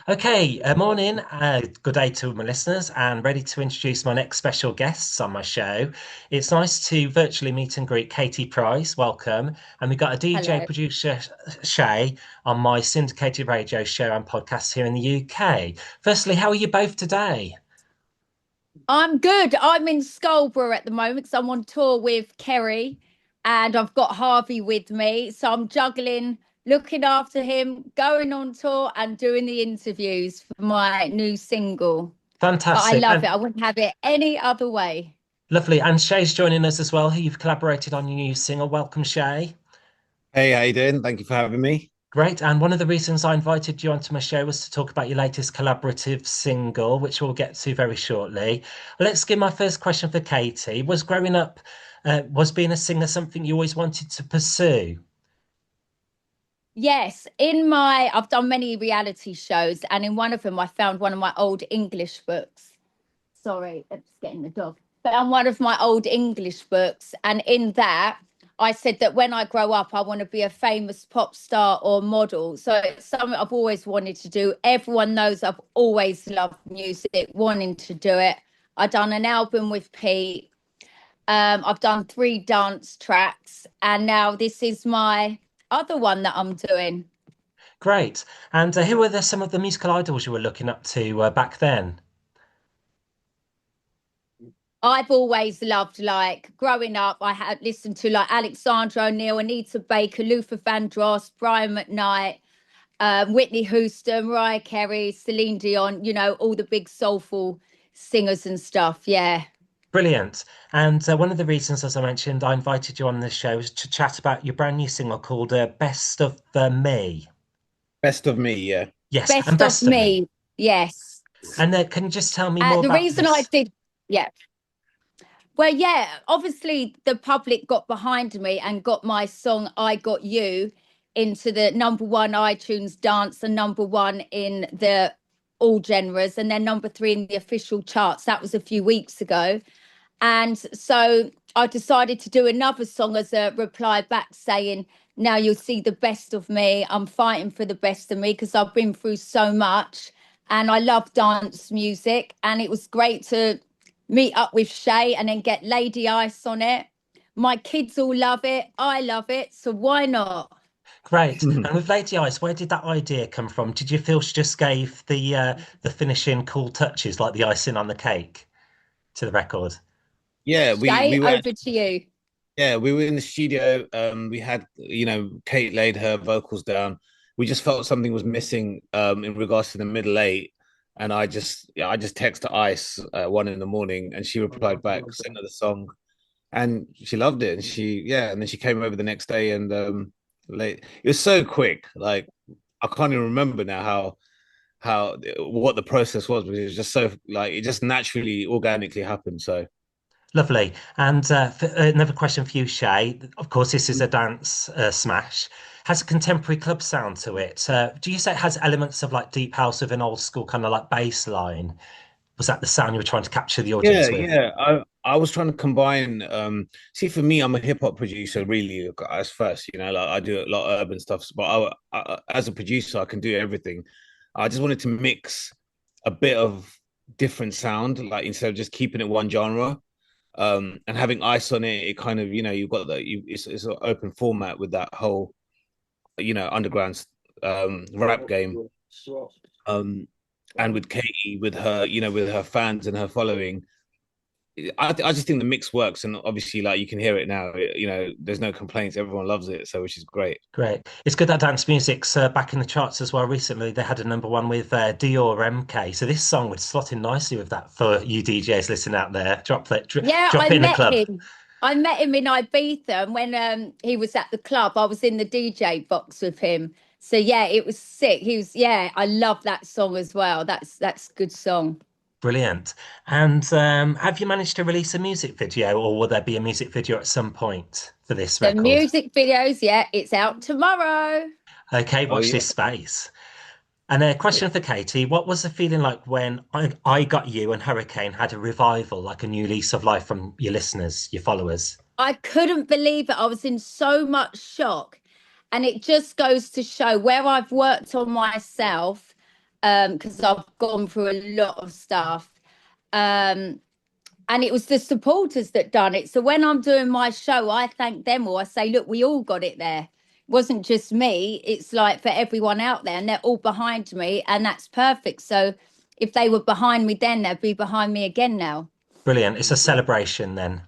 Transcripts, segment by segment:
Okay, morning. Good day to my listeners, and ready to introduce my next special guests on my show. It's nice to virtually meet and greet Katie Price. Welcome. And we've got a DJ Hello. producer, Shay, on my syndicated radio show and podcast here in the UK. Firstly, how are you both today? I'm good. I'm in Scarborough at the moment, so I'm on tour with Kerry and I've got Harvey with me. So I'm juggling, looking after him, going on tour and doing the interviews for my new single. But I Fantastic love it. and I wouldn't have it any other way. lovely. And Shay's joining us as well, who you've collaborated on your new single. Welcome, Shay. Hey, how you doing? Thank you for having me. Great. And one of the reasons I invited you onto my show was to talk about your latest collaborative single, which we'll get to very shortly. Let's give my first question for Katie. Was growing up, was being a singer something you always wanted to pursue? Yes, I've done many reality shows, and in one of them, I found one of my old English books. Sorry, I'm just getting the dog. But on one of my old English books, and in that, I said that when I grow up, I want to be a famous pop star or model. So it's something I've always wanted to do. Everyone knows I've always loved music, wanting to do it. I've done an album with Pete. I've done three dance tracks, and now this is my other one that I'm doing. Great. And who were some of the musical idols you were looking up to back then? I've always loved, like growing up, I had listened to like Alexandra O'Neill, Anita Baker, Luther Vandross, Brian McKnight, Whitney Houston, Mariah Carey, Celine Dion, all the big soulful singers and stuff. Yeah. Brilliant. And one of the reasons, as I mentioned, I invited you on this show is to chat about your brand new single called Best of Me. Best of me, yeah. Yes, and Best of Best of Me. me. Yes. And can you just tell me more The about reason I this? did, yeah. Well, yeah, obviously the public got behind me and got my song I Got You into the number one iTunes dance and number one in the all genres and then number three in the official charts. That was a few weeks ago. And so I decided to do another song as a reply back saying, now you'll see the best of me. I'm fighting for the best of me because I've been through so much and I love dance music. And it was great to meet up with Shay and then get Lady Ice on it. My kids all love it. I love it. So why not? Great. And with Lady Ice, where did that idea come from? Did you feel she just gave the finishing cool touches, like the icing on the cake, to the record? Yeah, we Shay, we were over to you. yeah, we were in the studio. We had, Kate laid her vocals down. We just felt something was missing in regards to the middle eight. And I just texted Ice at 1 in the morning and she replied back, sent her the song, and she loved it. And and then she came over the next day and late. It was so quick. Like I can't even remember now how what the process was, because it was just so like it just naturally organically happened. So Lovely. And another question for you, Shay. Of course, this is a dance smash. Has a contemporary club sound to it. Do you say it has elements of like deep house with an old school kind of like bass line? Was that the sound you were trying to capture the yeah, audience with? yeah. I was trying to combine. See, for me, I'm a hip hop producer, really. As first, like I do a lot of urban stuff, but as a producer, I can do everything. I just wanted to mix a bit of different sound, like instead of just keeping it one genre. And having Ice on it, it kind of, you've got it's an open format with that whole, underground rap game. Um, and with Katie, with her, with her fans and her following, I just think the mix works, and obviously, like you can hear it now. There's no complaints. Everyone loves it, so which is great. Great. It's good that dance music's back in the charts as well. Recently, they had a number one with Dior MK. So this song would slot in nicely with that for you DJs listening out there. Yeah, Drop I it in a met club. him. I met him in Ibiza, and when he was at the club, I was in the DJ box with him. So yeah, it was sick. Yeah, I love that song as well. That's a good song. Brilliant. And have you managed to release a music video, or will there be a music video at some point for this The record? music videos, yeah, it's out tomorrow. Okay, Oh watch yeah. this space. And a question for Katie. What was the feeling like when I Got You and Hurricane had a revival, like a new lease of life from your listeners, your followers? I couldn't believe it. I was in so much shock. And it just goes to show where I've worked on myself. because I've gone through a lot of stuff. Um, and it was the supporters that done it. So when I'm doing my show, I thank them all. I say, look, we all got it there. It wasn't just me. It's like for everyone out there, and they're all behind me, and that's perfect. So if they were behind me then, they'd be behind me again now. Brilliant. It's a celebration then.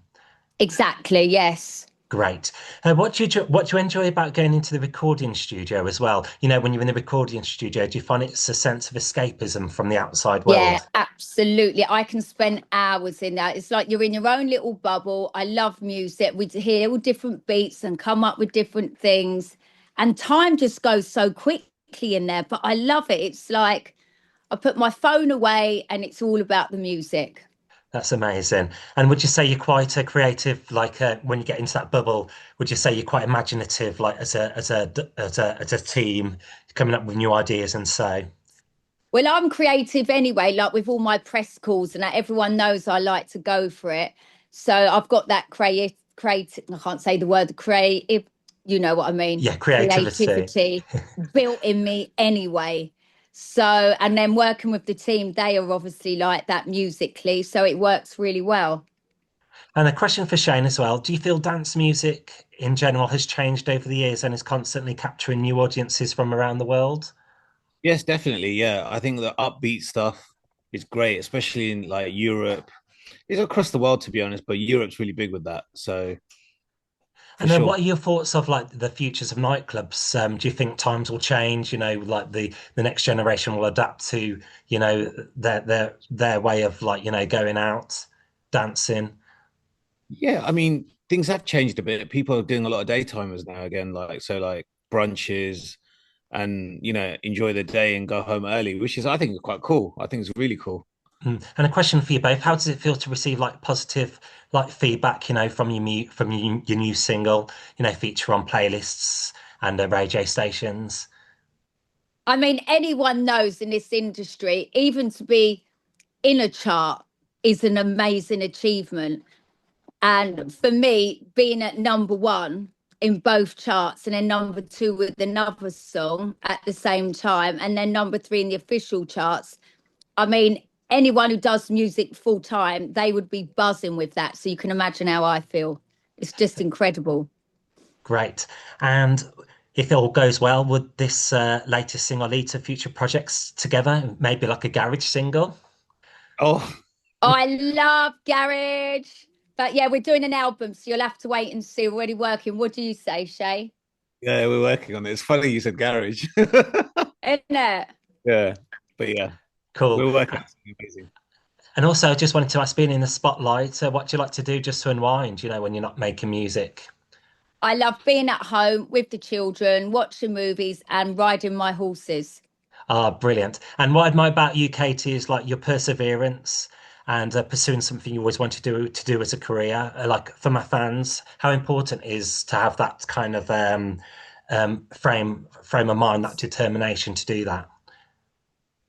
Exactly, yes. Great. What do you enjoy about going into the recording studio as well? You know, when you're in the recording studio, do you find it's a sense of escapism from the outside Yeah, world? absolutely. I can spend hours in that. It's like you're in your own little bubble. I love music. We hear all different beats and come up with different things. And time just goes so quickly in there, but I love it. It's like I put my phone away and it's all about the music. That's amazing. And would you say you're quite a creative, like when you get into that bubble, would you say you're quite imaginative, like as a team, coming up with new ideas and so? Well, I'm creative anyway, like with all my press calls and that, everyone knows I like to go for it. So I've got that creative, I can't say the word creative, you know what I mean? Yeah, creativity. Creativity built in me anyway. So, and then working with the team, they are obviously like that musically. So it works really well. And a question for Shane as well. Do you feel dance music in general has changed over the years and is constantly capturing new audiences from around the world? Yes, definitely. Yeah, I think the upbeat stuff is great, especially in like Europe. It's across the world, to be honest, but Europe's really big with that. So for And then sure. what are your thoughts of like the futures of nightclubs? Do you think times will change? You know, like the next generation will adapt to, you know, their way of like, you know, going out, dancing. Yeah, I mean, things have changed a bit. People are doing a lot of daytimers now again, like so like brunches and enjoy the day and go home early, which is I think is quite cool. I think it's really cool. And a question for you both: how does it feel to receive like positive like feedback, you know, from your new single, you know, feature on playlists and radio stations? I mean, anyone knows in this industry, even to be in a chart is an amazing achievement. And for me, being at number one in both charts and then number two with another song at the same time, and then number three in the official charts, I mean, anyone who does music full time, they would be buzzing with that. So you can imagine how I feel. It's just incredible. Great. And if it all goes well, would this latest single lead to future projects together? Maybe like a garage single? Oh, I love Garage. But yeah, we're doing an album, so you'll have to wait and see. We're already working. What do you say, Shay? yeah, we're working on it. It's funny you said garage. Isn't it? Yeah, but yeah, Cool. we're working on something amazing. And also, I just wanted to ask, being in the spotlight, what do you like to do just to unwind, you know, when you're not making music? I love being at home with the children, watching movies and riding my horses. Ah, brilliant. And what I admire about you, Katie, is like your perseverance and pursuing something you always wanted to do as a career. Like for my fans, how important is to have that kind of frame of mind, that determination to do that.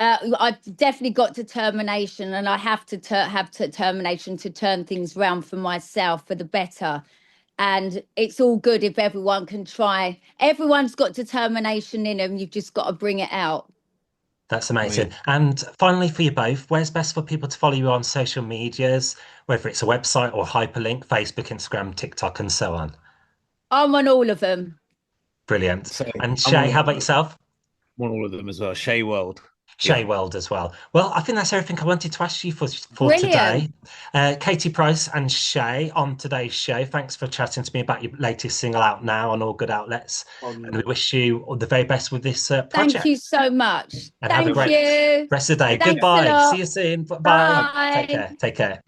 I've definitely got determination, and I have to have determination to turn things around for myself for the better. And it's all good if everyone can try. Everyone's got determination in them. You've just got to bring it out. That's I mean, amazing. And finally, for you both, where's best for people to follow you on social medias, whether it's a website or hyperlink, Facebook, Instagram, TikTok, and so on? I'm on all of them. Brilliant. so And I'm Shay, how about yourself? on all of them as well. Shay World. Shay Yeah. World as well. Well, I think that's everything I wanted to ask you for Brilliant. today. Katie Price and Shay on today's show. Thanks for chatting to me about your latest single out now on all good outlets. And we wish you all the very best with this Thank project. you so much. And have a Thank great you. rest of the day. Thanks a Goodbye. See lot. you soon. Bye. Take Bye. care. Take care.